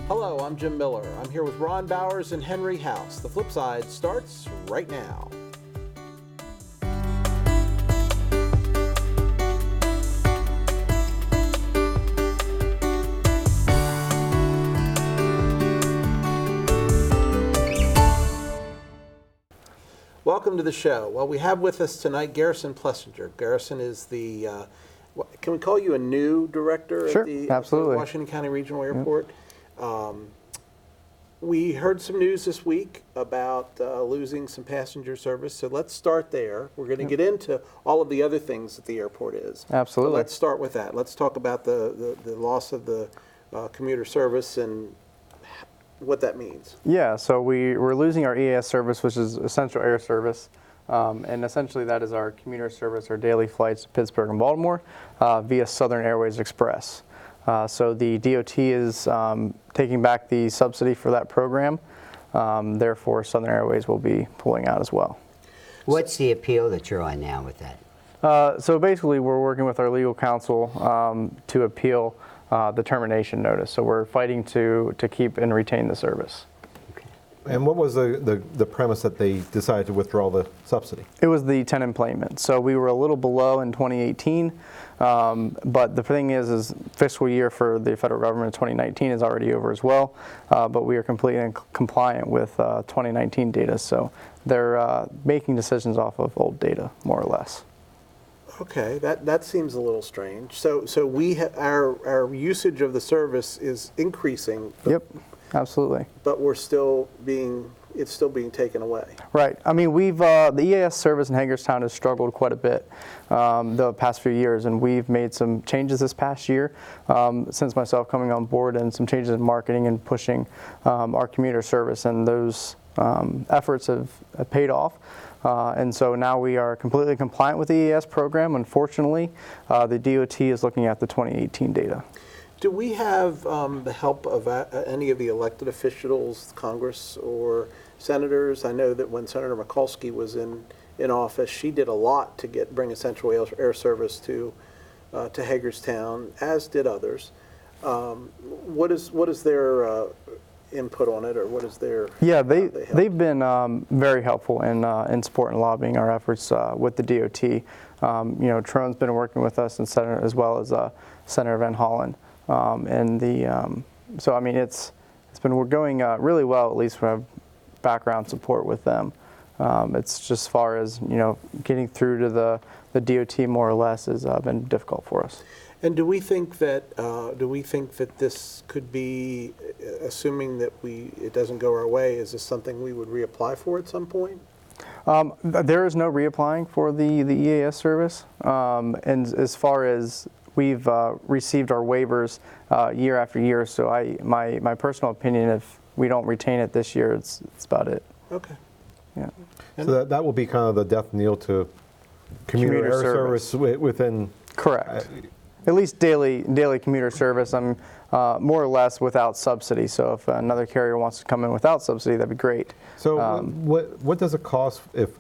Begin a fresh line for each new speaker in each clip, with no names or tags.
Hello, I'm Jim Miller. I'm here with Ron Bowers and Henry House. The FlipSide starts right now. Welcome to the show. Well, we have with us tonight Garrison Plessinger. Garrison is the, can we call you a new director
Sure,
at the
absolutely.
Washington County Regional Airport? We heard some news this week about losing some passenger service, so let's start there. We're going to get into all of the other things that the airport is.
Absolutely.
So let's start with that. Let's talk about the loss of the commuter service and what that means.
Yeah, so we're losing our EAS service, which is Essential Air Service. And essentially that is our commuter service, our daily flights to Pittsburgh and Baltimore via Southern Airways Express. So the DOT is taking back the subsidy for that program. Therefore, Southern Airways will be pulling out as well.
What's the appeal that you're on now with that?
So basically, we're working with our legal counsel to appeal the termination notice. So we're fighting to keep and retain the service.
And what was the premise that they decided to withdraw the subsidy?
It was the 10 enplanement. So we were a little below in 2018, but the thing is fiscal year for the federal government in 2019 is already over as well, but we are completely compliant with 2019 data. So they're making decisions off of old data, more or less.
Okay, that seems a little strange. So we our usage of the service is increasing.
Yep, absolutely.
But it's still being taken away.
Right. I mean, the EAS service in Hagerstown has struggled quite a bit the past few years, and we've made some changes this past year since myself coming on board, and some changes in marketing and pushing our commuter service, and those efforts have paid off. And so now we are completely compliant with the EAS program. Unfortunately, the DOT is looking at the 2018 data.
Do we have the help of any of the elected officials, Congress or senators? I know that when Senator Mikulski was in office, she did a lot to bring Essential Air Service to Hagerstown, as did others. What is their input on it, or what is their? Yeah,
they've been very helpful in support and lobbying our efforts with the DOT. You know, Trone's been working with us, and Senator, as well as Senator Van Hollen. So I mean, we're going really well. At least we have background support with them. It's just as far as, you know, getting through to the DOT more or less has been difficult for us.
And do we think that this could be, assuming that it doesn't go our way, is this something we would reapply for at some point?
There is no reapplying for the EAS service, and as far as we've received our waivers year after year, so my personal opinion, if we don't retain it this year, it's about it.
Okay.
Yeah.
So that will be kind of the death knell to commuter air service within.
Correct. At least daily commuter service. I'm more or less without subsidy. So if another carrier wants to come in without subsidy, that'd be great.
So what does it cost if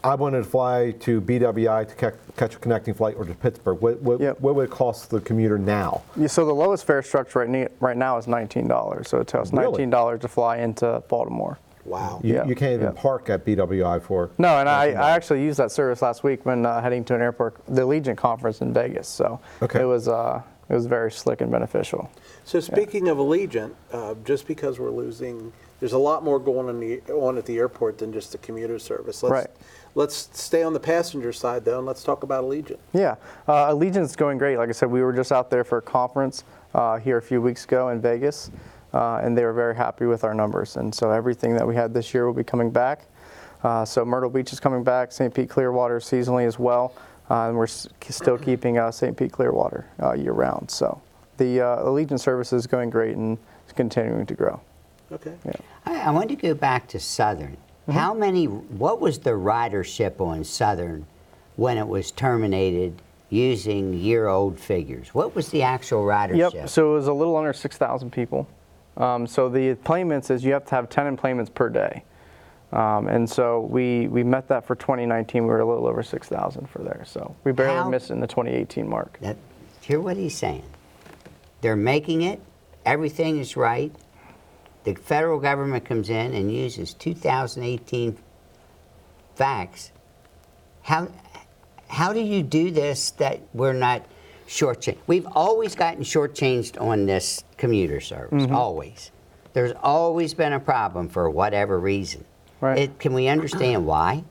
I wanted to fly to BWI to catch a connecting flight, or to Pittsburgh? What would it cost the commuter now?
Yeah, so the lowest fare structure right now is $19. So it costs $19 to fly into Baltimore.
Wow.
You can't even park at BWI for.
No, and I actually used that service last week when heading to an airport, the Allegiant conference in Vegas. So it was very slick and beneficial.
So speaking of Allegiant, just because we're losing, there's a lot more going on at the airport than just the commuter service. Let's stay on the passenger side, though, and let's talk about Allegiant. Yeah,
Allegiant's going great. Like I said, we were just out there for a conference here a few weeks ago in Vegas, and they were very happy with our numbers. And so everything that we had this year will be coming back. So Myrtle Beach is coming back, St. Pete Clearwater seasonally as well, and we're still keeping St. Pete Clearwater year-round. So the Allegiant service is going great and is continuing to grow.
Okay.
Yeah. I want to go back to Southern. What was the ridership on Southern when it was terminated using year-old figures? What was the actual ridership?
Yep, so it was a little under 6,000 people. So the enplanements is you have to have 10 enplanements per day. And so we met that for 2019. We were a little over 6,000 for there. So we barely missed it in the 2018 mark.
Hear what he's saying. They're making it. Everything is right. the federal government comes in and uses 2018 facts. How do you do this that we're not shortchanged? We've always gotten shortchanged on this commuter service, always. There's always been a problem for whatever reason.
Right.
Can we understand why?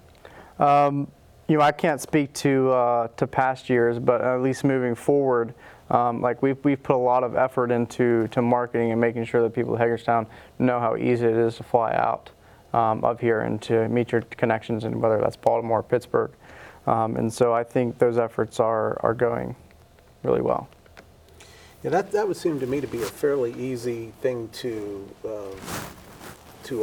I can't speak to past years, but at least moving forward, like we've put a lot of effort into marketing and making sure that people in Hagerstown know how easy it is to fly out of here and to meet your connections, and whether that's Baltimore or Pittsburgh. And so I think those efforts are going really well.
Yeah, that would seem to me to be a fairly easy thing to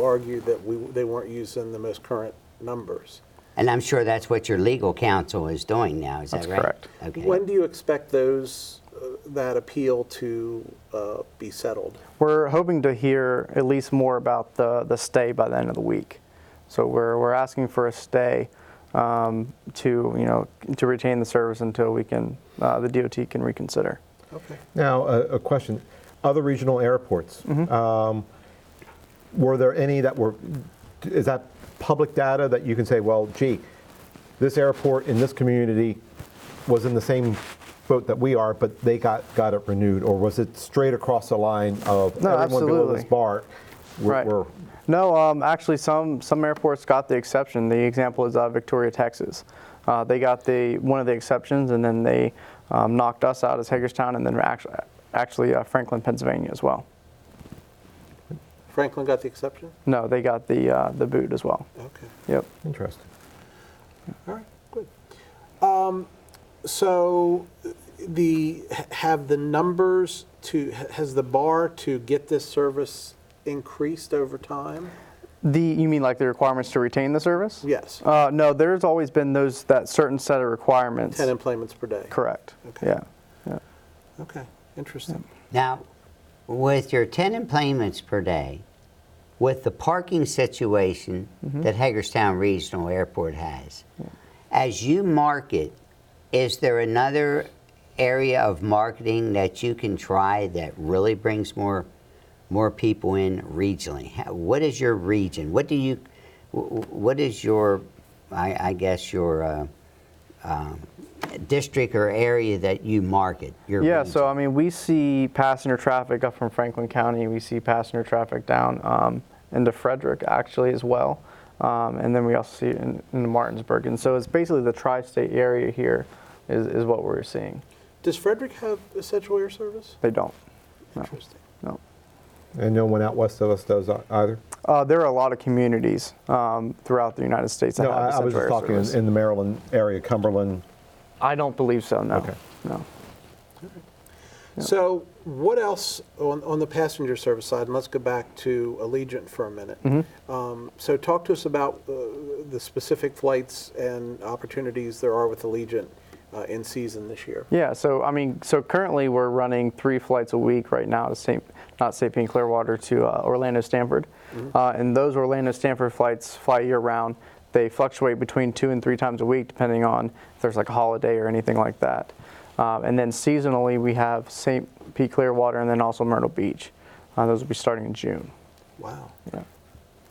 argue that they weren't using the most current numbers.
And I'm sure that's what your legal counsel is doing now, is that right?
That's correct.
Okay.
When do you expect that appeal to be settled?
We're hoping to hear at least more about the stay by the end of the week. So we're asking for a stay to retain the service until we can the DOT can reconsider.
Okay.
Now, a question. Other regional airports, were there any that were, is that public data that you can say, well, gee, this airport in this community was in the same boat that we are, but they got it renewed? Or was it straight across the line of
No,
everyone below this
absolutely.
bar?
Right. No, actually, some airports got the exception. The example is Victoria, Texas. They got one of the exceptions, and then they knocked us out as Hagerstown, and then actually Franklin, Pennsylvania as well.
Franklin got the exception?
No, they got the boot as well.
Okay.
Yep.
Interesting.
All right, good. So has the bar to get this service increased over time?
You mean like the requirements to retain the service?
Yes.
No, there's always been that certain set of requirements.
10 enplanements per day.
Correct.
Okay.
Yeah.
Okay, interesting.
Now, with your 10 enplanements per day, with the parking situation that Hagerstown Regional Airport has, as you market, is there another area of marketing that you can try that really brings more people in regionally? What is your region? What is your, I guess, your district or area that you market? Your region?
So I mean, we see passenger traffic up from Franklin County. We see passenger traffic down into Frederick, actually, as well. And then we also see it in Martinsburg. And so it's basically the tri-state area here is what we're seeing.
Does Frederick have essential air service?
They don't. No.
Interesting.
No.
And no one out west of us does either?
There are a lot of communities throughout the United States that
No,
have
I was
essential
just
air
talking
service.
in the Maryland area, Cumberland.
I don't believe so, no.
Okay.
No.
So what else on the passenger service side, and let's go back to Allegiant for a minute. So talk to us about the specific flights and opportunities there are with Allegiant in season this year.
Yeah, so I mean, currently we're running 3 flights a week right now to St. Pete Clearwater to Orlando Stanford. And those Orlando Stanford flights fly year round. They fluctuate between 2 and 3 times a week depending on if there's like a holiday or anything like that. And then seasonally we have St. Pete Clearwater and then also Myrtle Beach. Those will be starting in June.
Wow.
Yeah.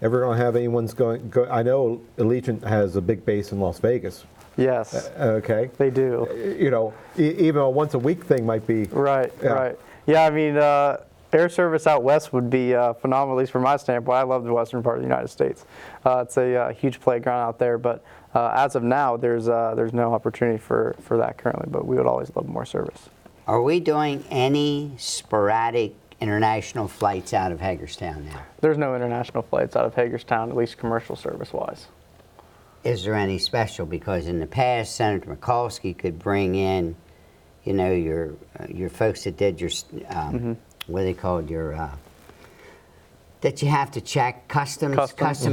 Ever going to have anyone's go? I know Allegiant has a big base in Las Vegas.
Yes,
Okay.
they do.
You know, even a once a week thing might be.
Right,
Yeah.
right. Yeah, I mean, air service out west would be phenomenal, at least from my standpoint. I love the western part of the United States. It's a huge playground out there, but as of now, there's no opportunity for that currently, but we would always love more service.
Are we doing any sporadic international flights out of Hagerstown now?
There's no international flights out of Hagerstown, at least commercial service-wise.
Is there any special? Because in the past, Senator Mikulski could bring in, you know, your folks that did your, what are they called, your, that you have to check, custom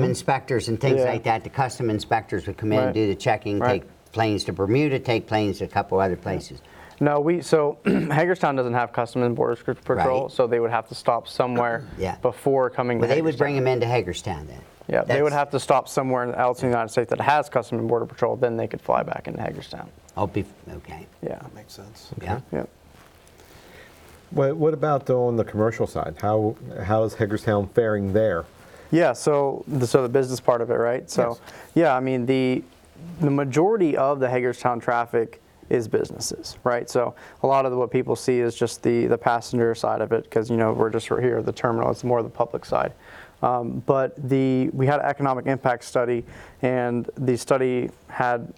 inspectors and things like that. The custom inspectors would come in and do the checking, take planes to Bermuda, take planes to a couple other places.
No, so Hagerstown doesn't have Customs and Border Patrol, so they would have to stop somewhere before coming to
Well, they would
Hagerstown.
bring them into Hagerstown then.
Yeah, they would have to stop somewhere else in the United States that has Customs and Border Patrol, then they could fly back into Hagerstown.
Okay.
Yeah.
That makes sense.
Yeah.
Yep.
What about on the commercial side? How is Hagerstown faring there?
Yeah, so the business part of it, right? So,
Yes.
yeah, I mean, the majority of the Hagerstown traffic is businesses, right? So a lot of what people see is just the passenger side of it, because, you know, we're just right here at the terminal. It's more the public side. But we had an economic impact study, and the study had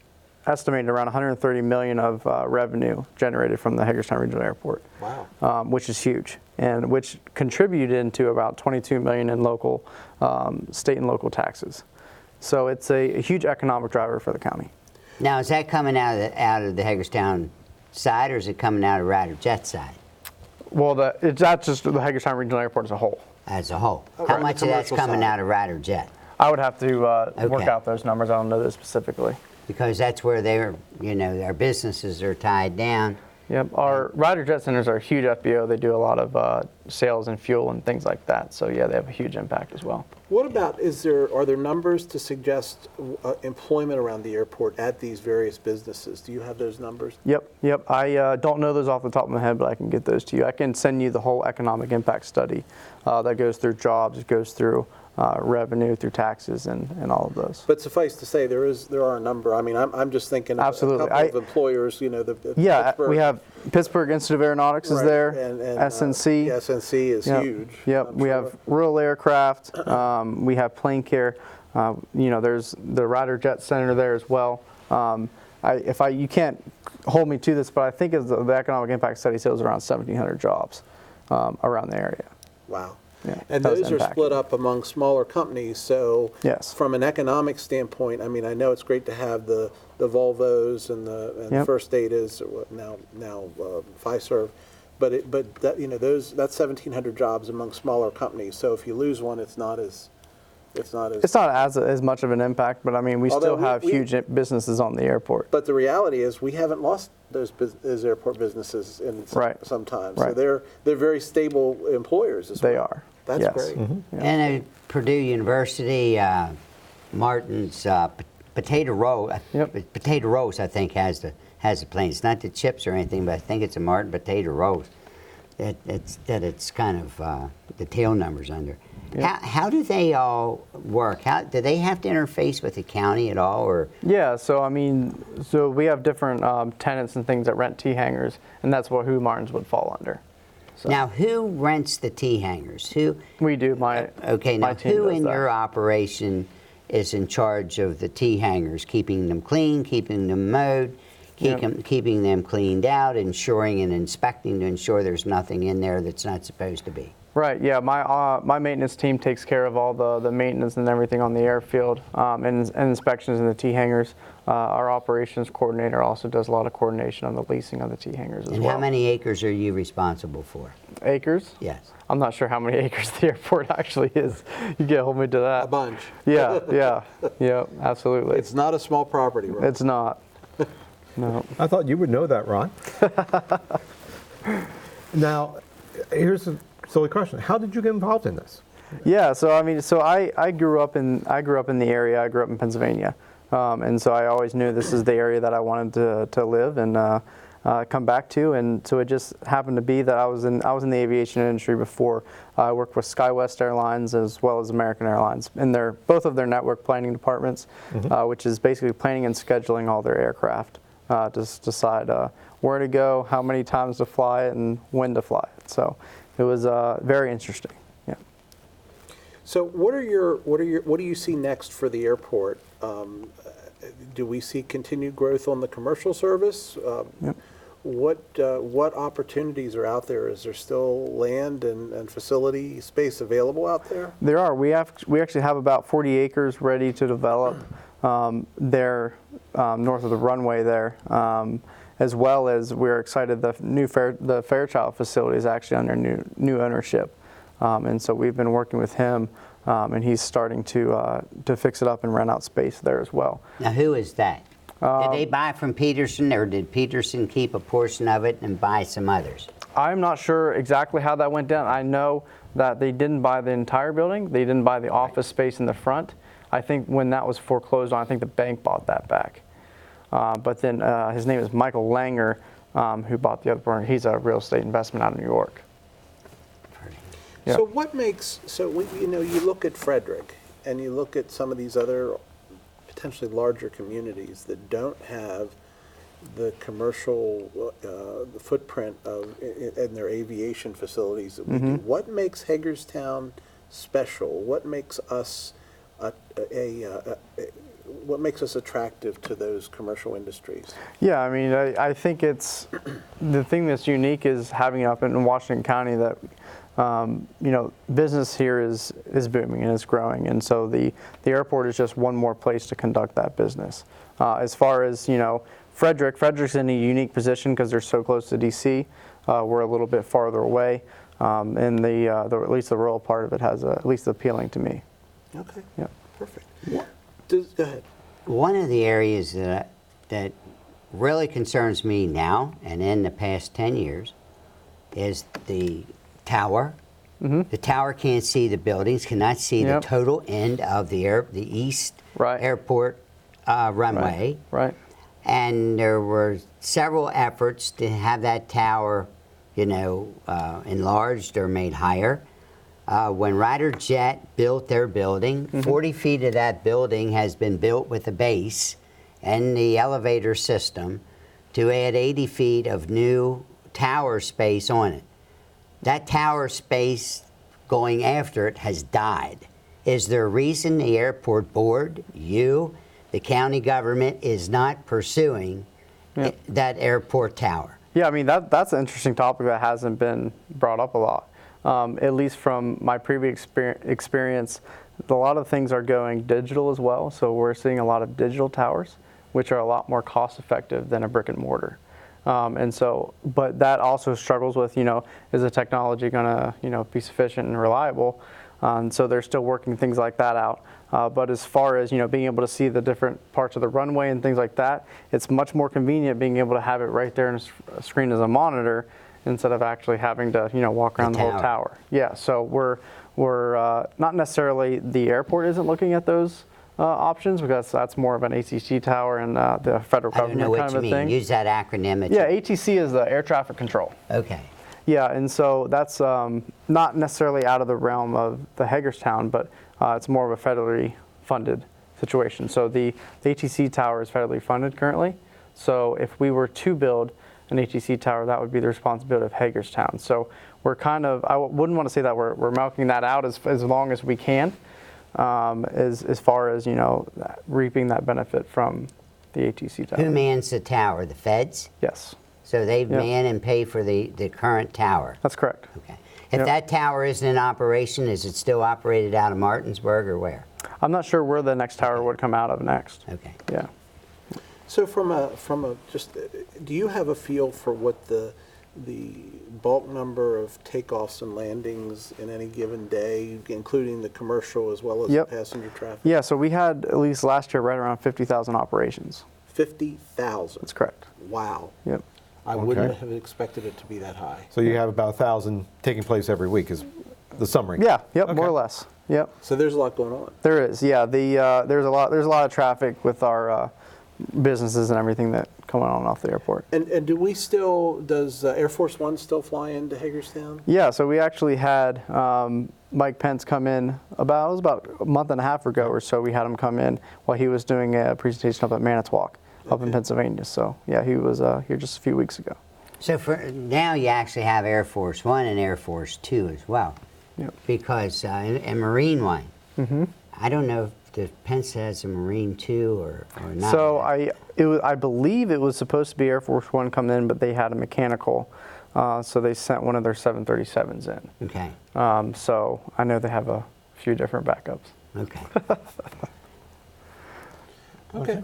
estimated around 130 million of revenue generated from the Hagerstown Regional Airport.
Wow.
Which is huge, and which contributed into about 22 million in local, state and local taxes. So it's a huge economic driver for the county.
Now, is that coming out of the Hagerstown side, or is it coming out of Ryder Jet side
Well, it's not just the Hagerstown Regional Airport as a whole.
as a whole? How
right,
much
the
of that's
commercial
coming
side.
out of Ryder Jet?
I would have to work
Okay.
out those numbers. I don't know those specifically.
Because that's where their businesses are tied down.
Yep, our Ryder Jet Centers are a huge FBO. They do a lot of sales and fuel and things like that. So yeah, they have a huge impact as well.
What about, are there numbers to suggest employment around the airport at these various businesses? Do you have those numbers?
Yep. I don't know those off the top of my head, but I can get those to you. I can send you the whole economic impact study that goes through jobs, it goes through revenue, through taxes, and all of those.
But suffice to say, there are a number. I mean, I'm just thinking of
Absolutely.
a couple of employers, you know,
Yeah,
Pittsburgh,
we have Pittsburgh Institute of Aeronautics is
right,
there,
and
SNC.
SNC is
Yep.
huge.
Yep,
I'm
we
sure.
have Rural Aircraft, we have Plane Care, you know, there's the Ryder Jet Center there as well. You can't hold me to this, but I think the economic impact study says around 1,700 jobs around the area.
Wow.
Yeah,
And
that was
those are
impacted.
split up among smaller companies, so
Yes.
from an economic standpoint, I mean, I know it's great to have the Volvos and the
Yep.
First Datas, now Fiserv, but that, you know, that's 1,700 jobs among smaller companies. So if you lose one, it's not as
It's not as much of an impact, but I mean, we
Although
still have huge businesses on the airport.
But the reality is, we haven't lost those airport businesses in
Right.
some time. So
Right.
they're very stable employers as well.
They are.
That's
Yes.
great.
And at Purdue University, Martin's Potato Roll,
Yep.
Potato Roast, I think, has the plane. It's not the chips or anything, but I think it's a Martin Potato Roast. It's kind of the tail numbers under.
Yep.
How do they all work? Do they have to interface with the county at all, or?
Yeah, so I mean, we have different tenants and things that rent T-hangars, and that's who Martin's would fall under. So
Now, who rents the T-hangars? Who?
we do.
Okay,
my
now
team
who
does
in
that.
your operation is in charge of the T-hangars, keeping them clean, keeping them mowed, keeping them cleaned out, ensuring and inspecting to ensure there's nothing in there that's not supposed to be?
Right, yeah, my maintenance team takes care of all the maintenance and everything on the airfield and inspections in the T-hangars. Our operations coordinator also does a lot of coordination on the leasing of the T-hangars as
And
well.
how many acres are you responsible for?
Acres?
Yes.
I'm not sure how many acres the airport actually is. You can't hold me to that.
A bunch.
Yeah, absolutely.
It's not a small property, right?
It's not. No.
I thought you would know that, Ron. Now, here's a silly question. How did you get involved in this?
Yeah, so I mean, I grew up in the area. I grew up in Pennsylvania, and so I always knew this is the area that I wanted to live and come back to. And so it just happened to be that I was in the aviation industry before. I worked with SkyWest Airlines as well as American Airlines in both of their network planning departments, which is basically planning and scheduling all their aircraft. Just decide where to go, how many times to fly it, and when to fly it. So it was very interesting. Yeah.
So what do you see next for the airport? Do we see continued growth on the commercial service?
Yep.
What opportunities are out there? Is there still land and facility space available out there?
There are. We actually have about 40 acres ready to develop there north of the runway there, as well as we're excited the Fairchild facility is actually under new ownership, and so we've been working with him, and he's starting to fix it up and rent out space there as well.
Now, who is that? Did they buy from Peterson, or did Peterson keep a portion of it and buy some others?
I'm not sure exactly how that went down. I know that they didn't buy the entire building. They didn't buy the office space in the front. I think when that was foreclosed on, I think the bank bought that back. But then his name is Michael Langer, who bought the other part. He's a real estate investment out of New York. Yeah.
So what makes, you know, you look at Frederick and you look at some of these other potentially larger communities that don't have the commercial the footprint of in their aviation facilities that we do. What makes Hagerstown special? What makes us what makes us attractive to those commercial industries?
Yeah, I mean, I think it's the thing that's unique is having it up in Washington County that you know, business here is booming and it's growing, and so the airport is just one more place to conduct that business. As far as, you know, Frederick's in a unique position because they're so close to DC. We're a little bit farther away, and at least the rural part of it has at least appealing to me.
Okay.
Yeah.
Perfect. Go ahead.
One of the areas that really concerns me now and in the past 10 years is the tower. The tower can't see the buildings, cannot see the total end of the east airport runway.
Right.
And there were several efforts to have that tower, you know, enlarged or made higher. When RyderJet built their building, 40 feet of that building has been built with a base and the elevator system to add 80 feet of new tower space on it. That tower space going after it has died. Is there a reason the airport board, you, the county government is not pursuing that airport tower?
Yeah, I mean, that's an interesting topic that hasn't been brought up a lot. At least from my previous experience, a lot of things are going digital as well. So we're seeing a lot of digital towers, which are a lot more cost effective than a brick and mortar. And so, but that also struggles with, you know, is the technology going to, you know, be sufficient and reliable? So they're still working things like that out. But as far as, you know, being able to see the different parts of the runway and things like that, it's much more convenient being able to have it right there in a screen as a monitor instead of actually having to, you know, walk around the whole tower. Yeah, so we're not necessarily, the airport isn't looking at those options because that's more of an ATC tower and the federal government kind of a thing.
Use that acronym.
Yeah, ATC is the air traffic control.
Okay.
Yeah, and so that's not necessarily out of the realm of the Hagerstown, but it's more of a federally funded situation. So the ATC tower is federally funded currently. So if we were to build an ATC tower, that would be the responsibility of Hagerstown. So we're kind of, I wouldn't want to say that we're milking that out as long as we can, as far as, you know, reaping that benefit from the ATC tower.
Who mans the tower? The feds?
Yes.
So they man and pay for the current tower?
That's correct.
Okay. If that tower isn't in operation, is it still operated out of Martinsburg or where?
I'm not sure where the next tower would come out of next.
Okay.
Yeah.
So do you have a feel for what the bulk number of takeoffs and landings in any given day, including the commercial as well as the passenger traffic?
Yeah, so we had at least last year right around 50,000 operations.
50,000?
That's correct.
Wow.
Yep.
I wouldn't have expected it to be that high.
So you have about 1,000 taking place every week is the summary?
Yeah, yep,
Okay.
more or less. Yep.
So there's a lot going on.
There is, yeah. There's a lot of traffic with our businesses and everything that come on and off the airport.
And does Air Force One still fly into Hagerstown?
Yeah, so we actually had Mike Pence come in it was about a month and a half ago or so. We had him come in while he was doing a presentation up at Manitowoc up in Pennsylvania. So yeah, he was here just a few weeks ago.
So for now you actually have Air Force One and Air Force Two as well.
Yep.
Because and Marine One. I don't know if the Pence has a Marine Two or not.
So I believe it was supposed to be Air Force One coming in, but they had a mechanical, so they sent one of their 737s in.
Okay.
So I know they have a few different backups.
Okay.
Okay.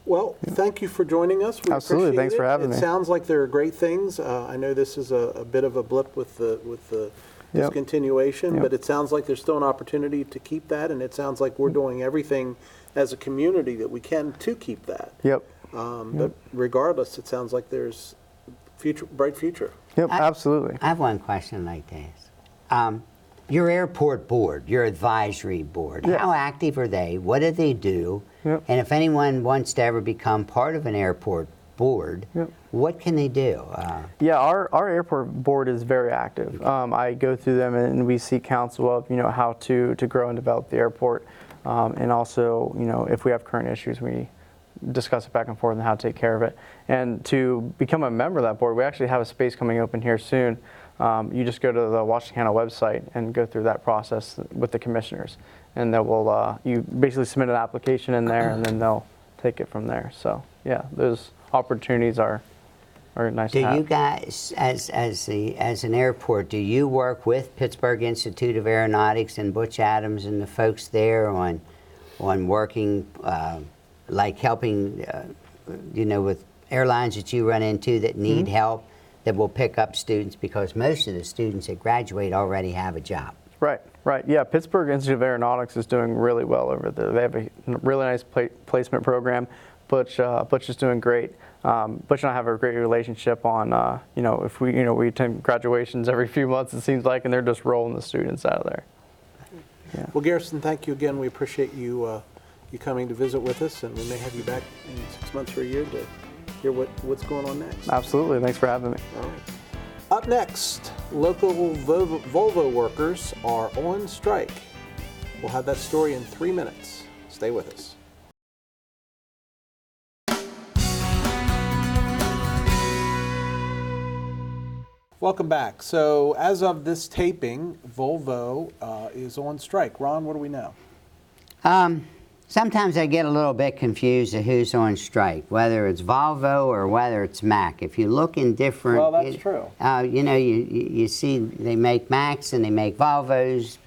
Well, thank you for joining us. We
Absolutely.
appreciate
Thanks for having me.
It sounds like there are great things. I know this is a bit of a blip with the discontinuation, but it sounds like there's still an opportunity to keep that, and it sounds like we're doing everything as a community that we can to keep that.
Yep.
But regardless, it sounds like there's bright future.
Yep, absolutely.
I have one question I'd like to ask. Your airport board, your advisory board, how active are they? What do they do?
Yep.
And if anyone wants to ever become part of an airport board.
Yep.
What can they do?
Yeah, our airport board is very active. I go through them and we seek counsel of, how to grow and develop the airport. And also, if we have current issues, we discuss it back and forth and how to take care of it. And to become a member of that board, we actually have a space coming open here soon. You just go to the Washington County website and go through that process with the commissioners. And they will, you basically submit an application in there and then they'll take it from there. So yeah, those opportunities are nice to have.
Do you guys, as an airport, do you work with Pittsburgh Institute of Aeronautics and Butch Adams and the folks there on working, like helping, with airlines that you run into that need help, that will pick up students, because most of the students that graduate already have a job?
Right. Yeah, Pittsburgh Institute of Aeronautics is doing really well over there. They have a really nice placement program. Butch is doing great. Butch and I have a great relationship on, if we attend graduations every few months, it seems like, and they're just rolling the students out of there. Yeah.
Well, Garrison, thank you again. We appreciate you coming to visit with us, and we may have you back in 6 months or a year to hear what's going on next.
Absolutely. Thanks for having me.
All right. Up next, local Volvo workers are on strike. We'll have that story in 3 minutes. Stay with us. Welcome back. So as of this taping, Volvo is on strike. Ron, what do we know?
Sometimes I get a little bit confused of who's on strike, whether it's Volvo or whether it's Mack. If you look in different...
Well, that's true.
You see they make Macks and they make Volvos.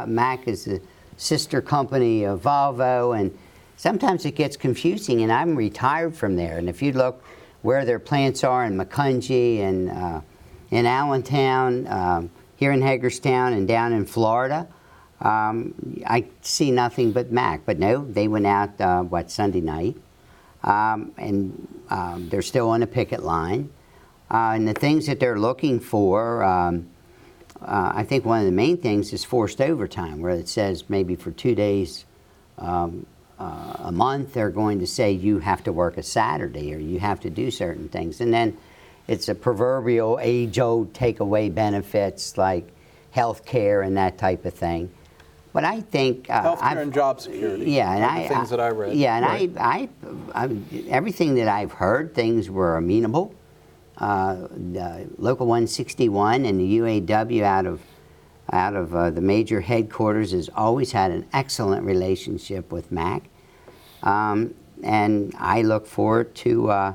Mack is the sister company of Volvo, and sometimes it gets confusing, and I'm retired from there. And if you look where their plants are in Macungie and in Allentown, here in Hagerstown, and down in Florida, I see nothing but Mack. But no, they went out, Sunday night, and they're still on a picket line. And the things that they're looking for, I think one of the main things is forced overtime, where it says maybe for 2 days a month, they're going to say you have to work a Saturday or you have to do certain things. And then it's a proverbial age-old takeaway benefits like health care and that type of thing. But I think
Healthcare and job security.
Yeah, and
the things that I read.
Yeah, and I everything that I've heard, things were amenable. Local 161 and the UAW out of the major headquarters has always had an excellent relationship with Mack, and I look forward to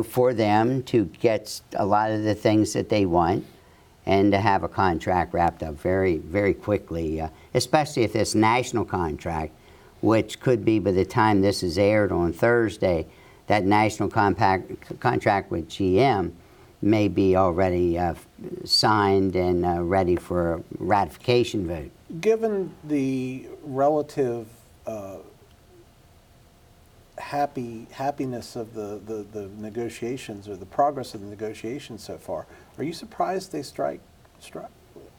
for them to get a lot of the things that they want, and to have a contract wrapped up very, very quickly, especially if this national contract, which could be by the time this is aired on Thursday, that national contract with GM may be already signed and ready for a ratification vote.
Given the relative happiness of the negotiations, or the progress of the negotiations so far, are you surprised they went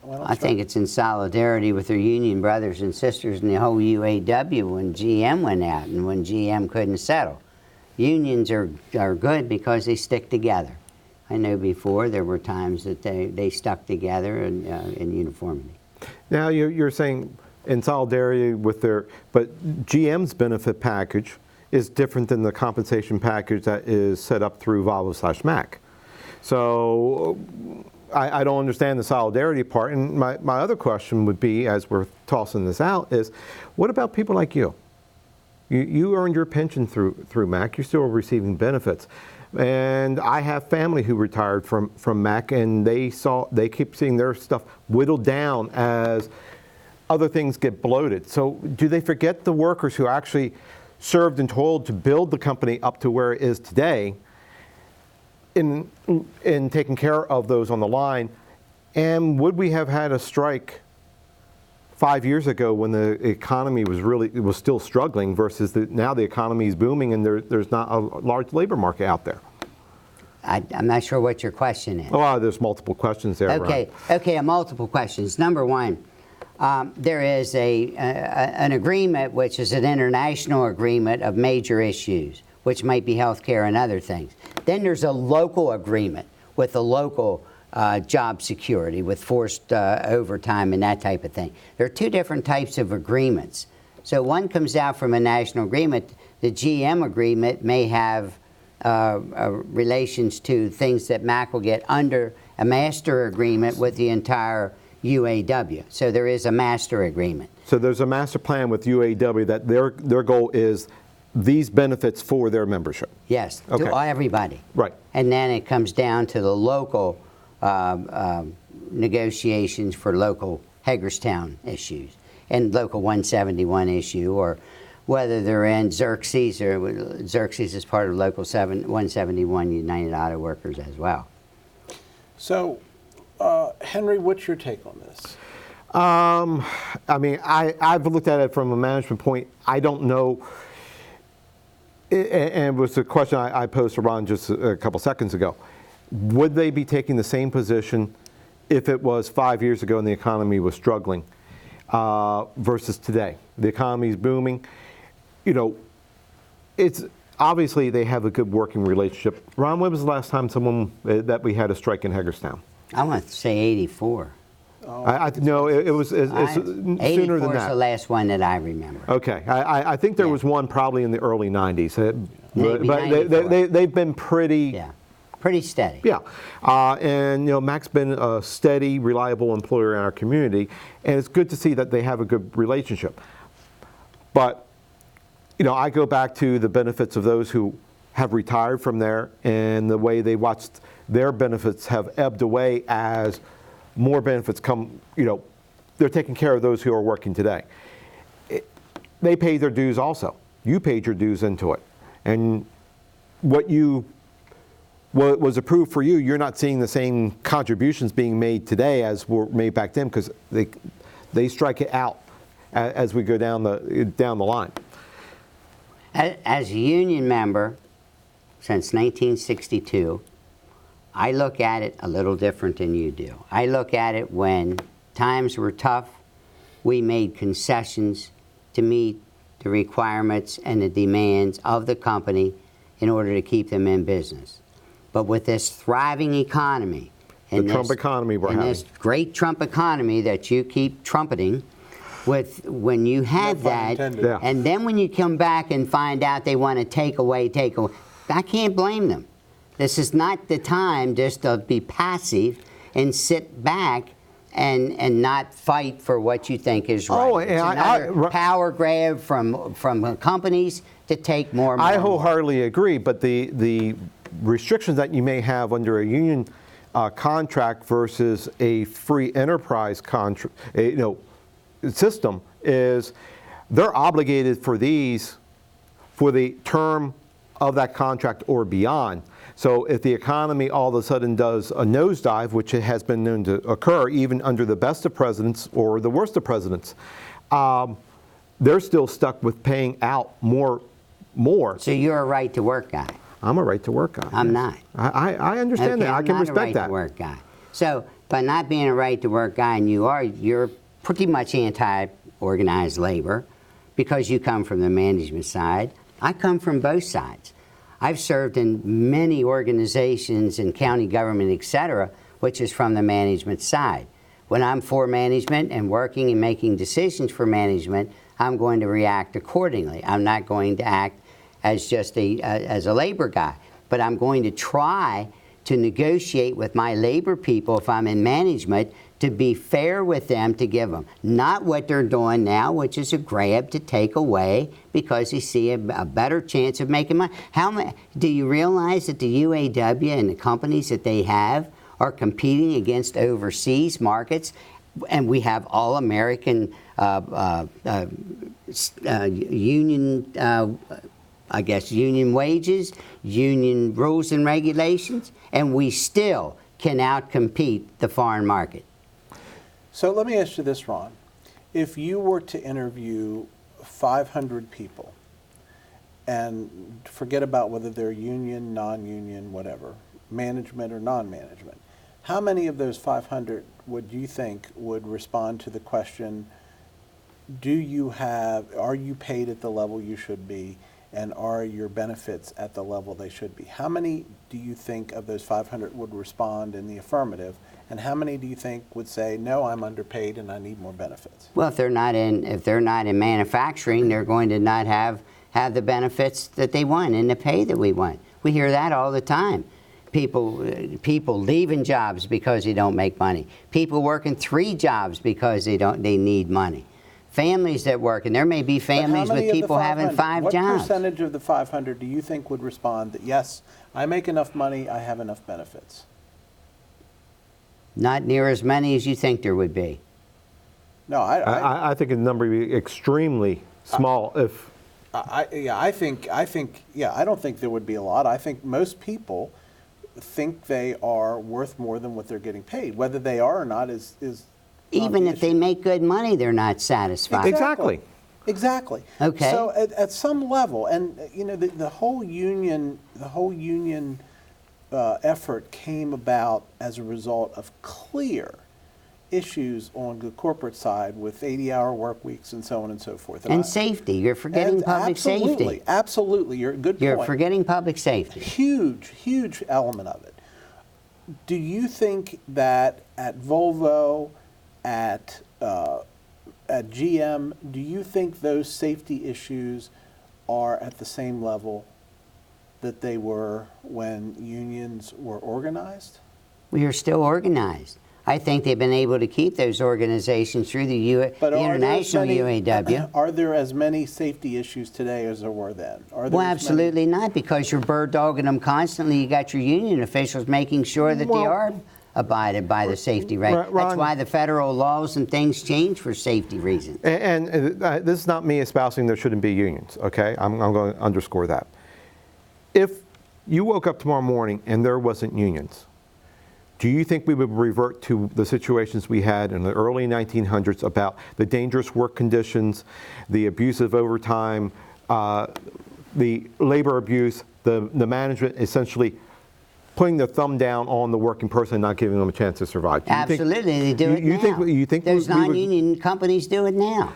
on
I
strike?
think it's in solidarity with their union brothers and sisters and the whole UAW when GM went out and when GM couldn't settle. Unions are good because they stick together. I know before there were times that they stuck together in uniformity.
Now you're saying in solidarity with but GM's benefit package is different than the compensation package that is set up through Volvo/Mack. So I don't understand the solidarity part. And my other question would be, as we're tossing this out, is what about people like you? You earned your pension through Mack. You're still receiving benefits. And I have family who retired from Mack, and they keep seeing their stuff whittled down as other things get bloated. So do they forget the workers who actually served and toiled to build the company up to where it is today, in taking care of those on the line? And would we have had a strike 5 years ago when the economy was still struggling versus now the economy is booming and there's not a large labor market out there?
I'm not sure what your question is.
Oh, there's multiple questions there.
Okay, multiple questions. Number one, there is an agreement, which is an international agreement of major issues. which might be healthcare and other things. Then there's a local agreement with a local job security with forced overtime and that type of thing. There are two different types of agreements. So one comes out from a national agreement. The GM agreement may have relations to things that MAC will get under a master agreement with the entire UAW. So there is a master agreement.
So there's a master plan with UAW that their goal is these benefits for their membership.
Yes,
Okay.
to everybody.
Right.
And then it comes down to the local negotiations for local Hagerstown issues and local 171 issue, or whether they're in Xerxes, or Xerxes is part of local 171 United Auto Workers as well.
So, Henry, what's your take on this?
I mean, I've looked at it from a management point. I don't know, and it was a question I posed to Ron just a couple seconds ago. Would they be taking the same position if it was 5 years ago and the economy was struggling versus today? The economy's booming. You know, it's obviously they have a good working relationship. Ron, when was the last time that we had a strike in Hagerstown?
I want to say 84.
No, it was sooner than
84 is
that.
the last one that I remember.
Okay, I think there was one probably in the early 90s.
Maybe
But
94.
they've been pretty...
Yeah, pretty steady.
Yeah, and you know, Mac's been a steady, reliable employer in our community, and it's good to see that they have a good relationship. But you know, I go back to the benefits of those who have retired from there, and the way they watched their benefits have ebbed away as more benefits come. You know, they're taking care of those who are working today. They paid their dues also. You paid your dues into it, and what was approved for you, you're not seeing the same contributions being made today as were made back then, because they strike it out as we go down the line.
As a union member since 1962, I look at it a little different than you do. I look at it when times were tough, we made concessions to meet the requirements and the demands of the company in order to keep them in business. But with this thriving economy, and
The Trump economy we're having.
this great Trump economy that you keep trumpeting, when you have
No pun
that,
intended.
Yeah.
and then when you come back and find out they want to take away, I can't blame them. This is not the time just to be passive and sit back and not fight for what you think is right.
Oh,
It's
and
another power grab from companies to take more.
I wholeheartedly agree, but the restrictions that you may have under a union contract versus a free enterprise contract, system, is they're obligated for these for the term of that contract or beyond. So if the economy all of a sudden does a nosedive, which it has been known to occur even under the best of presidents or the worst of presidents, they're still stuck with paying out more.
So you're a right to work guy.
I'm a right to work guy.
I'm
yes.
not.
I understand that. I
I'm
can
not
respect
a right
that.
to work guy. So by not being a right to work guy, and you're pretty much anti-organized labor because you come from the management side. I come from both sides. I've served in many organizations in county government, etc., which is from the management side. When I'm for management and working and making decisions for management, I'm going to react accordingly. I'm not going to act as just as a labor guy, but I'm going to try to negotiate with my labor people if I'm in management to be fair with them, to give them not what they're doing now, which is a grab to take away because you see a better chance of making money. Do you realize that the UAW and the companies that they have are competing against overseas markets, and we have all American union, union wages, union rules and regulations, and we still can outcompete the foreign market.
So let me ask you this, Ron. If you were to interview 500 people, and forget about whether they're union, non-union, whatever, management or non-management, how many of those 500 would you think would respond to the question, are you paid at the level you should be? And are your benefits at the level they should be? How many do you think of those 500 would respond in the affirmative? And how many do you think would say, no, I'm underpaid and I need more benefits?
Well, if they're not in manufacturing, they're going to not have the benefits that they want and the pay that we want. We hear that all the time. People leaving jobs because they don't make money. People working 3 jobs because they need money. Families that work, and there may be families with people having 5 jobs.
What percentage of the 500 do you think would respond that, yes, I make enough money, I have enough benefits?
Not near as many as you think there would be.
No,
I think the number would be extremely small.
I don't think there would be a lot. I think most people think they are worth more than what they're getting paid. Whether they are or not is
even if they make good money, they're not satisfied.
Exactly.
Okay.
So at some level, and you know, the whole union effort came about as a result of clear issues on the corporate side with 80-hour work weeks and so on and so forth.
And safety. You're forgetting public safety.
Absolutely. You're a good point.
You're forgetting public safety.
Huge element of it. Do you think that at Volvo, at GM, do you think those safety issues are at the same level that they were when unions were organized?
We are still organized. I think they've been able to keep those organizations through the international UAW.
Are there as many safety issues today as there were then?
Well, absolutely not, because you're bird dogging them constantly. You got your union officials making sure that they are abided by the safety right. That's why the federal laws and things change for safety reasons.
And this is not me espousing there shouldn't be unions, okay? I'm going to underscore that. If you woke up tomorrow morning and there wasn't unions, do you think we would revert to the situations we had in the early 1900s about the dangerous work conditions, the abusive overtime, the labor abuse, the management essentially putting the thumb down on the working person and not giving them a chance to survive?
Absolutely, they do it now.
You think
those non-union companies do it now?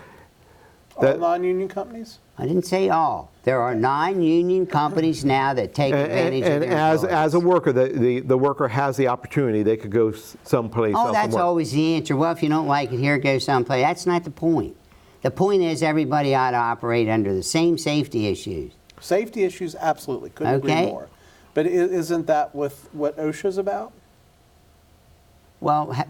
All non-union companies?
I didn't say all. There are non-union companies now that take advantage of their employees.
As a worker, the worker has the opportunity. They could go someplace else.
Oh, that's always the answer. Well, if you don't like it here, go someplace. That's not the point. The point is everybody ought to operate under the same safety issues.
Safety issues, absolutely. Couldn't agree more. But isn't that what OSHA's about?
Well, how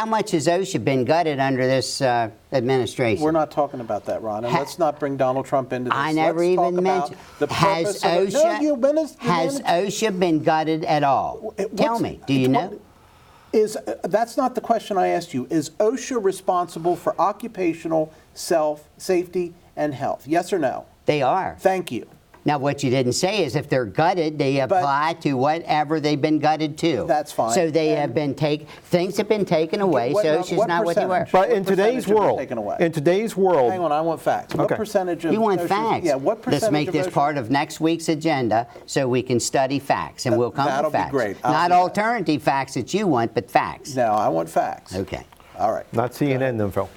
much has OSHA been gutted under this administration?
We're not talking about that, Ron. And let's not bring Donald Trump into this.
I never even mentioned. Has OSHA been gutted at all? Tell me. Do you know?
That's not the question I asked you. Is OSHA responsible for occupational safety and health? Yes or no?
They are.
Thank you.
Now, what you didn't say is if they're gutted, they apply to whatever they've been gutted to.
That's fine.
So they have been things have been taken away. So it's just not what they were.
But in today's world, hang
on, I want facts. What percentage of
you want facts?
Yeah, what percentage?
Let's make this part of next week's agenda so we can study facts, and we'll come to facts.
That'll be great.
Not alternative facts that you want, but facts.
No, I want facts.
Okay.
All right.
Not CNN then, Phil.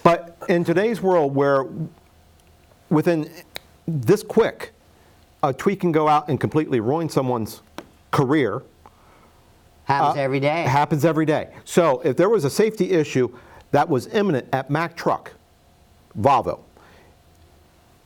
But in today's world where within this quick, a tweet can go out and completely ruin someone's career.
Happens every day.
Happens every day. So if there was a safety issue that was imminent at Mack Truck, Volvo,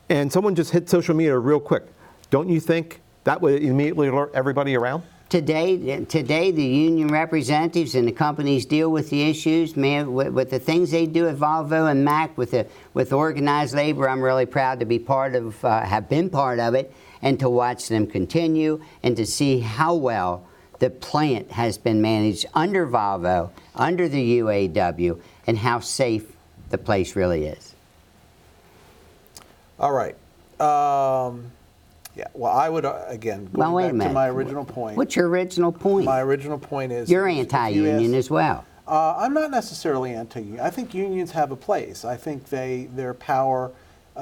and someone just hit social media real quick, don't you think that would immediately alert everybody around?
Today, the union representatives and the companies deal with the issues, man, with the things they do at Volvo and Mack with organized labor. I'm really proud to be part of, have been part of it, and to watch them continue and to see how well the plant has been managed under Volvo, under the UAW, and how safe the place really is.
All right. Yeah, well, I would, again, going back to my original point.
What's your original point?
My original point is...
You're anti-union as well.
I'm not necessarily anti-union. I think unions have a place. I think their power,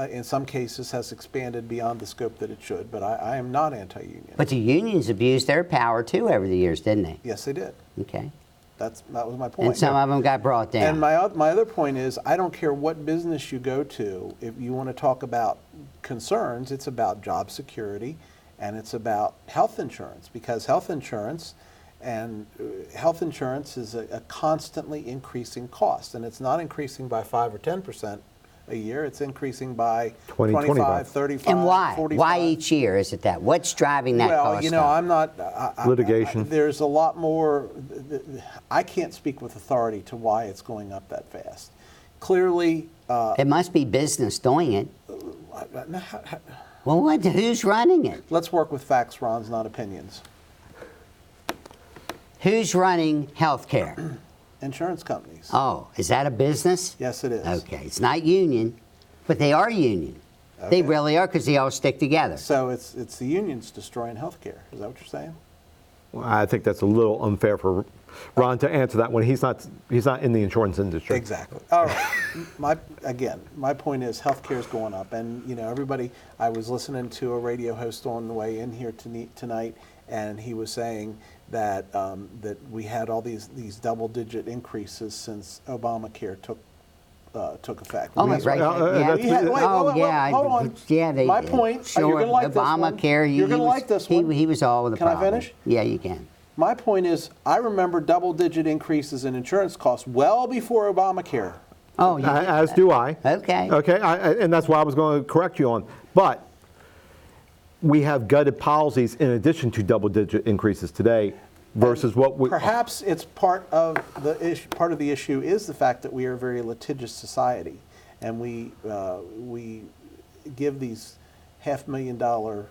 in some cases, has expanded beyond the scope that it should, but I am not anti-union.
But the unions abused their power, too, over the years, didn't they?
Yes, they did.
Okay.
That was my point.
And some of them got brought down.
And my other point is, I don't care what business you go to, if you want to talk about concerns, it's about job security and it's about health insurance, because health insurance is a constantly increasing cost, and it's not increasing by 5 or 10% a year, it's increasing by
20,
25, 35,
And why?
45.
Why each year is it that? What's driving that
Well,
cost
you know,
up?
I'm not.
Litigation.
There's a lot more. I can't speak with authority to why it's going up that fast. Clearly.
It must be business doing it. Well, who's running it?
Let's work with facts, Ron's, not opinions.
Who's running healthcare?
Insurance companies.
Oh, is that a business?
Yes, it is.
Okay, it's not union, but they are union.
Okay.
They really are, because they all stick together.
So it's the unions destroying healthcare. Is that what you're saying?
Well, I think that's a little unfair for Ron to answer that when he's not in the insurance industry.
Exactly. All right. My point is healthcare is going up, and you know, everybody. I was listening to a radio host on the way in here tonight, and he was saying that that we had all these double-digit increases since Obamacare took effect.
Oh,
We-
that's right.
that's-
we had- wait,
Oh,
wait, wait,
yeah.
hold on.
Yeah, they
My
did.
point,
Sure.
you're gonna like this one.
Obamacare,
You're gonna like this one.
He was all with the
Can I
problem.
finish?
Yeah, you can.
My point is, I remember double-digit increases in insurance costs well before Obamacare.
Oh, you did?
As do I.
Okay.
Okay, and that's why I was going to correct you on. But we have gutted policies in addition to double-digit increases today versus what we.
Perhaps it's part of the issue. Part of the issue is the fact that we are a very litigious society, and we give these $500,000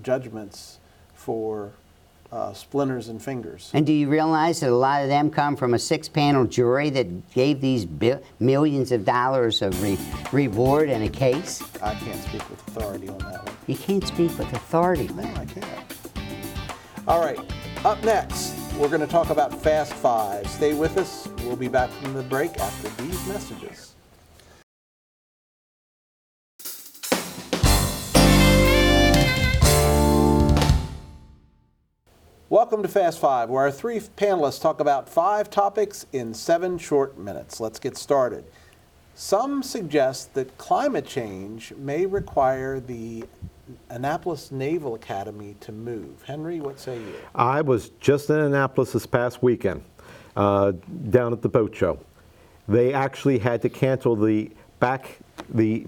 judgments for splinters and fingers.
And do you realize that a lot of them come from a 6-panel jury that gave these millions of dollars of reward in a case?
I can't speak with authority on that one.
You can't speak with authority.
No, I can't. All right, up next, we're going to talk about Fast Five. Stay with us. We'll be back from the break after these messages. Welcome to Fast Five, where our three panelists talk about 5 topics in 7 short minutes. Let's get started. Some suggest that climate change may require the Annapolis Naval Academy to move. Henry, what say you?
I was just in Annapolis this past weekend, down at the boat show. They actually had to cancel the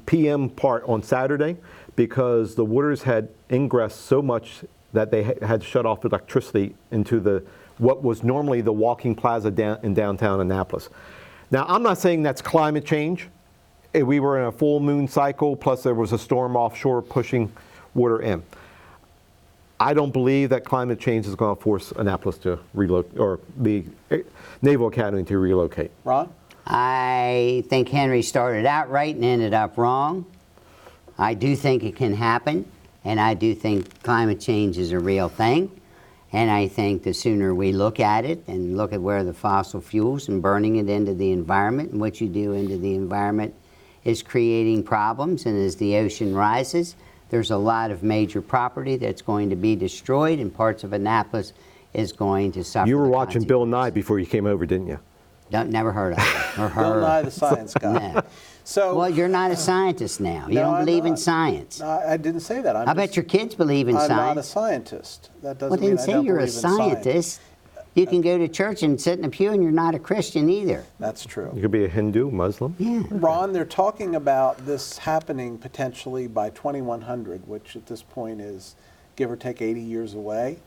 PM part on Saturday because the waters had ingressed so much that they had to shut off electricity into what was normally the walking plaza in downtown Annapolis. Now, I'm not saying that's climate change. We were in a full moon cycle, plus there was a storm offshore pushing water in. I don't believe that climate change is going to force Annapolis to relocate, or the Naval Academy to relocate.
Ron?
I think Henry started out right and ended up wrong. I do think it can happen, and I do think climate change is a real thing. And I think the sooner we look at it and look at where the fossil fuels and burning it into the environment and what you do into the environment is creating problems. And as the ocean rises, there's a lot of major property that's going to be destroyed, and parts of Annapolis is going to suffer.
You were
the
watching Bill Nye
consequences.
before you came over, didn't you?
Never heard of it. Or
Bill
heard.
Nye, the science guy.
No.
So,
Well, you're not a scientist now. You
No,
don't
I'm
believe in
not.
science.
I didn't say that.
I bet your kids believe in
I'm not a
science.
scientist. That doesn't
Well,
mean
then
I
say
don't
you're a
believe in science.
scientist. You can go to church and sit in a pew and you're not a Christian either.
That's true.
You could be a Hindu, Muslim.
Yeah.
Ron, they're talking about this happening potentially by 2100, which at this point is give or take 80 years away.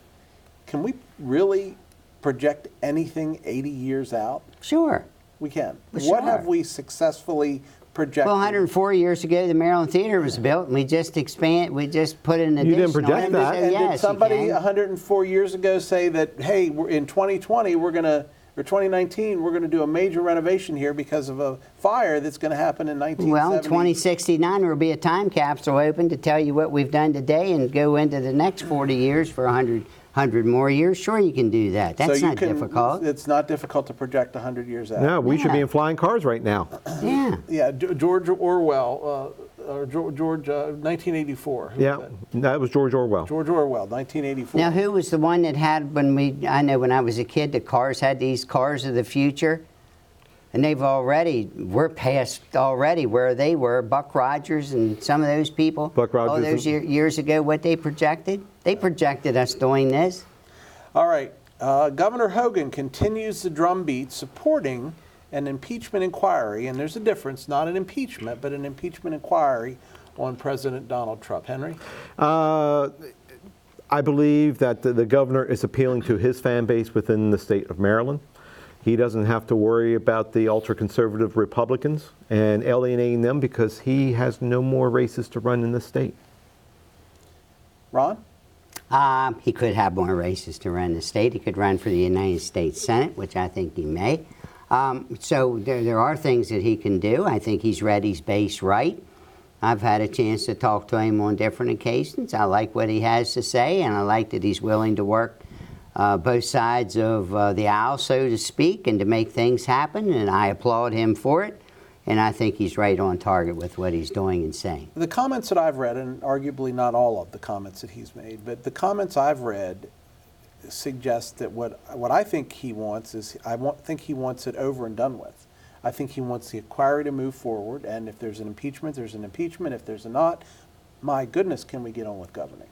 Can we really project anything 80 years out?
Sure.
We can.
Well,
What
sure.
have we successfully projected?
Well, 104 years ago, the Maryland Theater was built, and we just put an addition.
didn't project
on it.
that.
So
And
yes,
did
you
somebody
can.
104 years ago say that, hey, in 2020 we're going to, or 2019 we're going to do a major renovation here because of a fire that's going to happen in 1970?
Well, in 2069, there will be a time capsule open to tell you what we've done today and go into the next 40 years for 100 more years. Sure, you can do that. That's not difficult.
It's not difficult to project 100 years out.
No, we should be
Yeah.
in flying cars right now.
Yeah.
Yeah, George Orwell George 1984. Who
Yeah,
was
that was George Orwell.
that? George Orwell, 1984.
Now, who was the one that had, I know when I was a kid, the cars had these cars of the future? And we're past already where they were, Buck Rogers and some of those people.
Buck Rogers
all those years ago, what they projected? They projected us doing this.
All right. Governor Hogan continues the drumbeat supporting an impeachment inquiry, and there's a difference, not an impeachment, but an impeachment inquiry on President Donald Trump. Henry?
I believe that the governor is appealing to his fan base within the state of Maryland. He doesn't have to worry about the ultra-conservative Republicans and alienating them because he has no more races to run in the state.
Ron?
He could have more races to run the state. He could run for the United States Senate, which I think he may. So there are things that he can do. I think he's read his base right. I've had a chance to talk to him on different occasions. I like what he has to say, and I like that he's willing to work both sides of the aisle, so to speak, and to make things happen, and I applaud him for it. And I think he's right on target with what he's doing and saying.
The comments that I've read, and arguably not all of the comments that he's made, but the comments I've read suggest that what I think he wants is, think he wants it over and done with. I think he wants the inquiry to move forward, and if there's an impeachment, there's an impeachment. If there's a not, my goodness, can we get on with governing?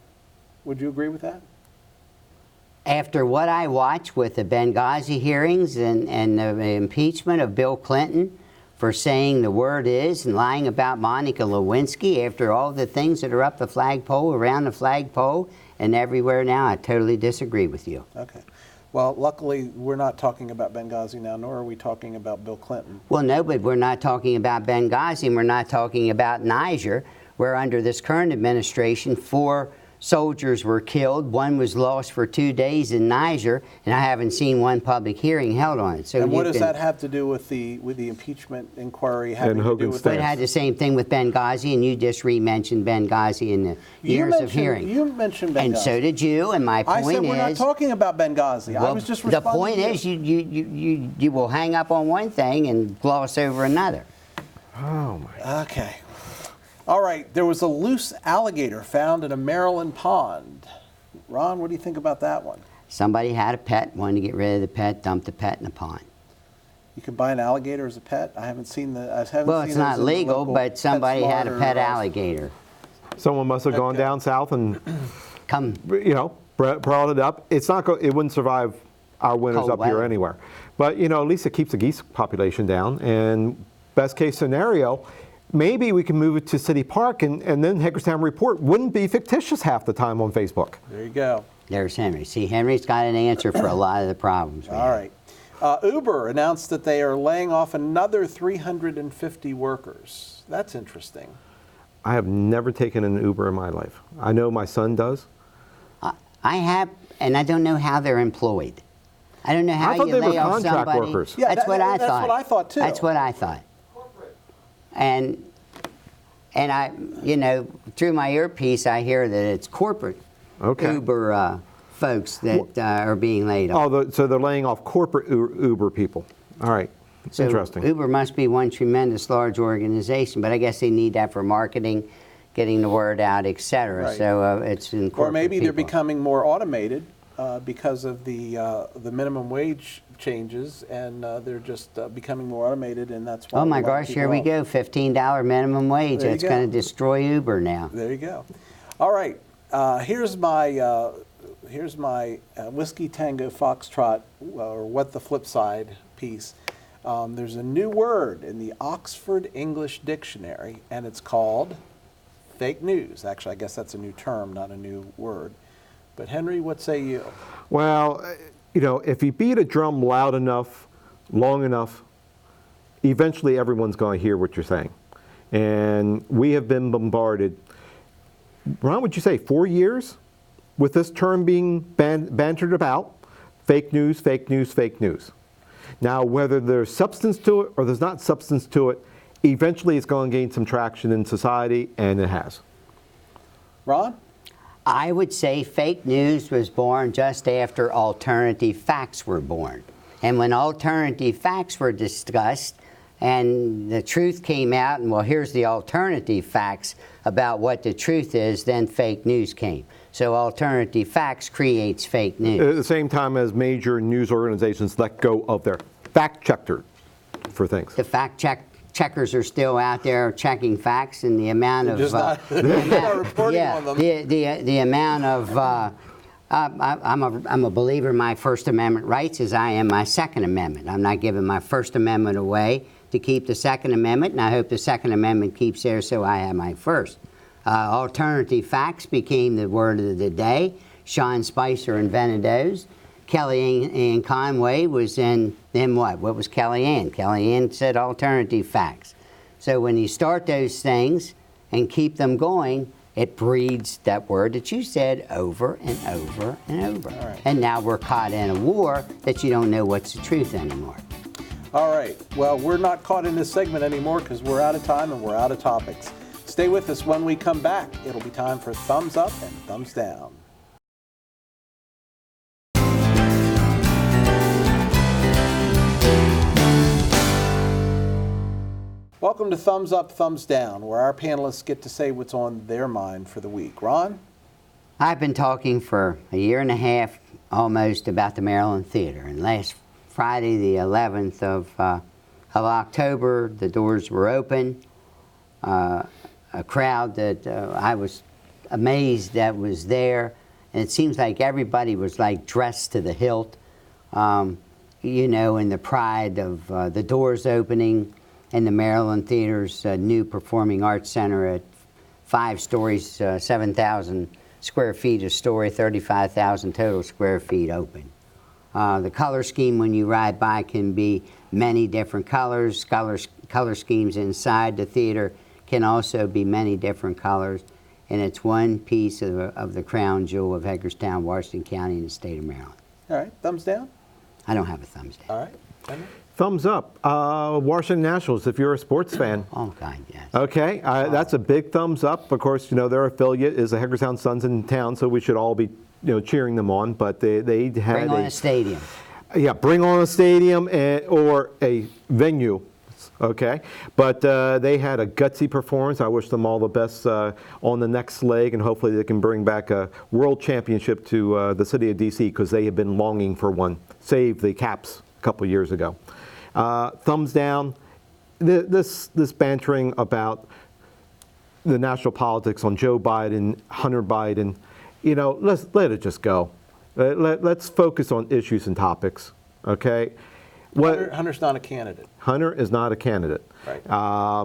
Would you agree with that?
After what I watched with the Benghazi hearings and the impeachment of Bill Clinton for saying the word is and lying about Monica Lewinsky, after all the things that are up the flagpole, around the flagpole, and everywhere now, I totally disagree with you.
Okay. Well, luckily, we're not talking about Benghazi now, nor are we talking about Bill Clinton.
Well, no, but we're not talking about Benghazi, and we're not talking about Niger, where under this current administration, 4 soldiers were killed. 1 was lost for 2 days in Niger, and I haven't seen one public hearing held on it. So
and what does that have to do with the impeachment inquiry having to do
Hogan's
with
stance?
It had the same thing with Benghazi, and you just re-mentioned Benghazi in the years of hearing.
You mentioned Benghazi.
And so did you, and my point is...
I said we're not talking about Benghazi. I was just responding
the point
to
is you will hang up on one thing and gloss over another.
Oh, my.
Okay. All right, there was a loose alligator found in a Maryland pond. Ron, what do you think about that one?
Somebody had a pet, wanted to get rid of the pet, dumped the pet in the pond.
You can buy an alligator as a pet? I haven't seen the.
Well, it's not legal, but somebody had a pet alligator.
Someone must have gone down south and, brought it up. It's not. It wouldn't survive our winters
Cold
up here
weather.
anywhere. But at least it keeps the geese population down. And best case scenario, maybe we can move it to City Park, and then Hagerstown Report wouldn't be fictitious half the time on Facebook.
There you go.
There's Henry. See, Henry's got an answer for a lot of the problems.
All right. Uber announced that they are laying off another 350 workers. That's interesting.
I have never taken an Uber in my life. I know my son does.
I have, and I don't know how they're employed. I don't know how
I thought
you
they were
lay off
contract
somebody.
workers.
Yeah,
that's what I
that's
thought.
what I thought, too.
That's what I thought. And I, through my earpiece, I hear that it's corporate Uber folks that are being laid off.
Oh, so they're laying off corporate Uber people. All right.
So
Interesting.
Uber must be one tremendous large organization, but I guess they need that for marketing, getting the word out, et cetera.
Right.
So it's in corporate
Or maybe they're
people.
becoming more automated because of the minimum wage changes, and they're just becoming more automated, and that's why.
Oh my
we're letting
gosh,
people
here we
off.
go, $15 minimum wage.
There you
That's
go.
going to destroy Uber now.
There you go. All right, here's my Whiskey Tango Foxtrot, or what the FlipSide piece. There's a new word in the Oxford English Dictionary, and it's called fake news. Actually, I guess that's a new term, not a new word. But Henry, what say you?
Well, if you beat a drum loud enough, long enough, eventually everyone's going to hear what you're saying. And we have been bombarded, Ron, would you say 4 years with this term being bantered about? Fake news, fake news, fake news. Now, whether there's substance to it or there's not substance to it, eventually it's going to gain some traction in society, and it has.
Ron?
I would say fake news was born just after alternative facts were born. And when alternative facts were discussed, and the truth came out, and well, here's the alternative facts about what the truth is, then fake news came. So alternative facts creates fake news.
At the same time as major news organizations let go of their fact checker for things.
The checkers are still out there checking facts, and the amount of
Just not, not reporting
yeah,
on them.
the amount of I'm a believer in my First Amendment rights as I am my Second Amendment. I'm not giving my First Amendment away to keep the Second Amendment, and I hope the Second Amendment keeps there so I have my first. Alternative facts became the word of the day. Sean Spicer invented those. Kellyanne Conway was in what? What was Kellyanne? Kellyanne said alternative facts. So when you start those things and keep them going, it breeds that word that you said over and over and over.
All right.
And now we're caught in a war that you don't know what's the truth anymore.
All right. Well, we're not caught in this segment anymore because we're out of time and we're out of topics. Stay with us. When we come back, it'll be time for Thumbs Up and Thumbs Down. Welcome to Thumbs Up, Thumbs Down, where our panelists get to say what's on their mind for the week. Ron?
I've been talking for a year and a half almost about the Maryland Theater, and last Friday, the 11th of October, the doors were open. A crowd that I was amazed that was there, and it seems like everybody was like dressed to the hilt, you know, in the pride of the doors opening and the Maryland Theater's new Performing Arts Center at 5 stories, 7,000 square feet a story, 35,000 total square feet open. The color scheme when you ride by can be many different colors. Color schemes inside the theater can also be many different colors, and it's one piece of the crown jewel of Hagerstown, Washington County, in the state of Maryland.
All right. Thumbs down?
I don't have a thumbs down.
All right. Henry?
Thumbs up. Washington Nationals, if you're a sports fan.
Oh, God, yes.
Okay, that's a big thumbs up. Of course, you know, their affiliate is the Hagerstown Suns in town, so we should all be, you know, cheering them on. But they had
Bring on a stadium.
Yeah, bring on a stadium or a venue. Okay, but they had a gutsy performance. I wish them all the best on the next leg, and hopefully they can bring back a world championship to the city of D.C. because they have been longing for one. Save the Caps a couple years ago. Thumbs down. This bantering about the national politics on Joe Biden, Hunter Biden, you know, let it just go. Let's focus on issues and topics. Okay.
Hunter's not a candidate.
Hunter is not a candidate.
Right.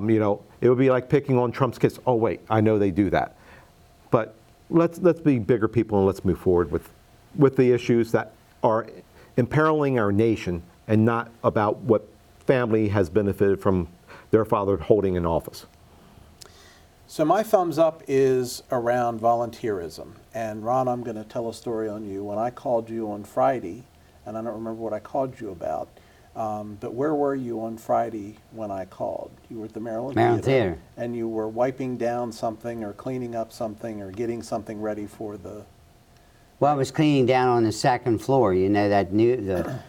You know, it would be like picking on Trump's kids. Oh wait, I know they do that, but let's be bigger people and let's move forward with the issues that are imperiling our nation and not about what family has benefited from their father holding in office.
So my thumbs up is around volunteerism. And Ron, I'm going to tell a story on you. When I called you on Friday, and I don't remember what I called you about, but where were you on Friday when I called? You were at the Maryland
Theater.
And you were wiping down something or cleaning up something or getting something ready for the...
Well, I was cleaning down on the second floor. You know, that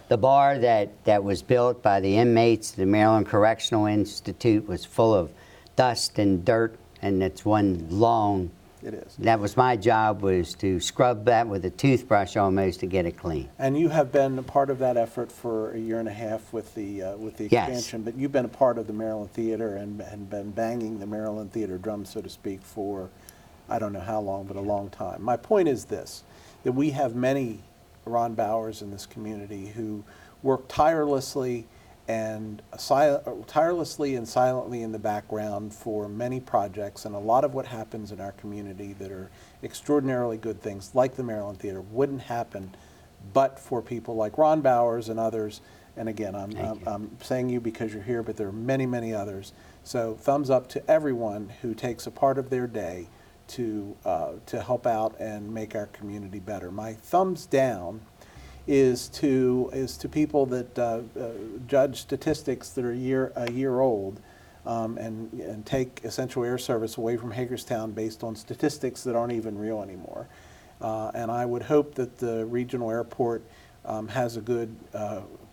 the bar that was built by the inmates, the Maryland Correctional Institute, was full of dust and dirt, and it's one long...
It is.
That was my job, was to scrub that with a toothbrush almost to get it clean.
And you have been a part of that effort for a year and a half with the expansion, but you've been a part of the Maryland Theater and been banging the Maryland Theater drum, so to speak, for I don't know how long, but a long time. My point is this, that we have many Ron Bowers in this community who work tirelessly and silently in the background for many projects, and a lot of what happens in our community that are extraordinarily good things, like the Maryland Theater, wouldn't happen but for people like Ron Bowers and others. And again, I'm saying you because you're here, but there are many, many others. So thumbs up to everyone who takes a part of their day to help out and make our community better. My thumbs down is to people that judge statistics that are a year old and take Essential Air Service away from Hagerstown based on statistics that aren't even real anymore. And I would hope that the regional airport has a good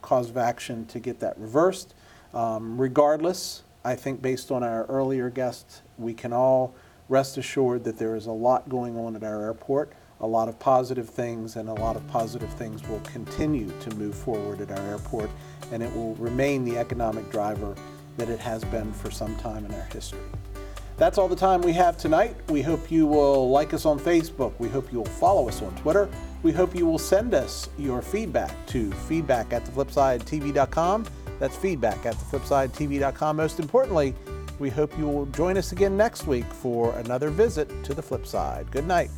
cause of action to get that reversed. Regardless, I think based on our earlier guests, we can all rest assured that there is a lot going on at our airport, a lot of positive things, and a lot of positive things will continue to move forward at our airport, and it will remain the economic driver that it has been for some time in our history. That's all the time we have tonight. We hope you will like us on Facebook. We hope you will follow us on Twitter. We hope you will send us your feedback to feedback@theflipsidetv.com. That's feedback@theflipsidetv.com. Most importantly, we hope you will join us again next week for another visit to the Flip Side. Good night.